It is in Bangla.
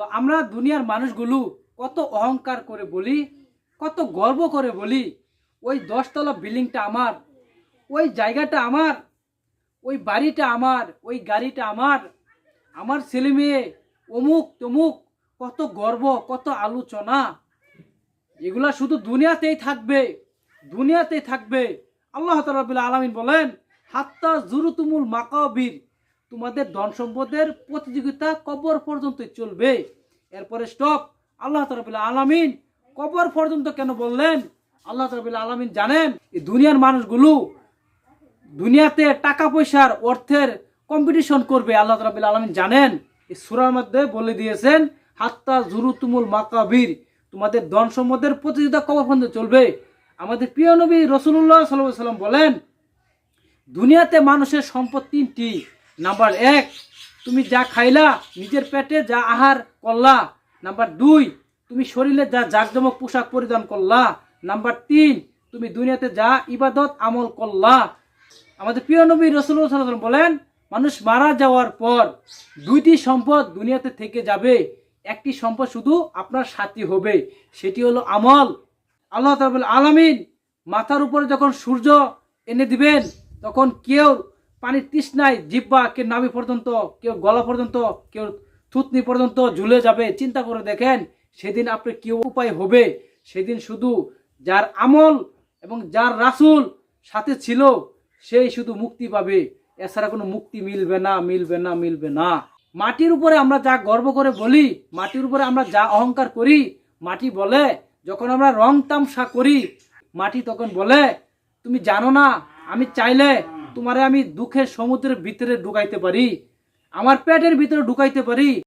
তো আমরা দুনিয়ার মানুষগুলো কত অহংকার করে বলি, কত গর্ব করে বলি, ওই 10 তলা বিল্ডিংটা আমার, ওই জায়গাটা আমার, ওই বাড়িটা আমার, ওই গাড়িটা আমার, আমার ছেলে মেয়ে অমুক তমুক, কত গর্ব, কত আলোচনা। এগুলা শুধু দুনিয়াতেই থাকবে, দুনিয়াতেই থাকবে। আল্লাহ তাআলা রাব্বুল আলামিন বলেন, হাত্তা জুরুতুমুল মাকাবির, তোমাদের ধন সম্পদের প্রতিযোগিতা কবর পর্যন্ত চলবে। এরপরে স্টপ। আল্লাহ তাআলা রাব্বুল আলামিন কবর পর্যন্ত কেন বললেন? আল্লাহ তাআলা রাব্বুল আলামিন জানেন এই দুনিয়ার মানুষগুলো দুনিয়াতে টাকা পয়সার অর্থের কম্পিটিশন করবে। আল্লাহ তাআলা রাব্বুল আলামিন জানেন, এই সূরার মধ্যে বলে দিয়েছেন, হাত্তা জুরুতুমুল মাকাবির, তোমাদের ধন সম্পদের প্রতিযোগিতা কবর পর্যন্ত চলবে। আমাদের প্রিয় নবী রাসূলুল্লাহ সাল্লাল্লাহু আলাইহি ওয়াসাল্লাম বলেন, দুনিয়াতে মানুষের সম্পদ 3টি। নাম্বার 1, তুমি যা খাইলা, নিজের পেটে যা আহার করলা। নাম্বার 2, তুমি শরীরে যা জাকজমক পোশাক পরিধান করলা। নাম্বার 3, তুমি দুনিয়াতে যা ইবাদত আমল করলা। আমাদের প্রিয় নবী রাসূলুল্লাহ সাল্লাল্লাহু আলাইহি ওয়াসাল্লাম বলেন, মানুষ মারা যাওয়ার পর 2টি সম্পদ দুনিয়াতে থেকে যাবে, একটি সম্পদ শুধু আপনার সাথী হবে, সেটি হলো আমল। আল্লাহ রাব্বুল আলামিন মাথার উপরে যখন সূর্য এনে দিবেন, তখন কেউ পানির তৃষ্ণায় জিহ্বা, কেউ নাভি পর্যন্ত, কেউ গলা পর্যন্ত, কেউ থুতনি পর্যন্ত ঝুলে যাবে। চিন্তা করে দেখেন সেদিন আপনার কি উপায় হবে। সেদিন শুধু যার আমল এবং যার রাসূল সাথে ছিল সেই শুধু মুক্তি পাবে, এছাড়া কোনো মুক্তি মিলবে না, মিলবে না, মিলবে না। মাটির উপরে আমরা যা গর্ব করে বলি, মাটির উপরে আমরা যা অহংকার করি, মাটি বলে, যখন আমরা রং তামসা করি, মাটি তখন বলে, তুমি জানো না আমি চাইলে তোমারে আমি দুঃখের সমুদ্রের ভিতরে ঢুকাইতে পারি, আমার পেটের ভিতরে ঢুকাইতে পারি।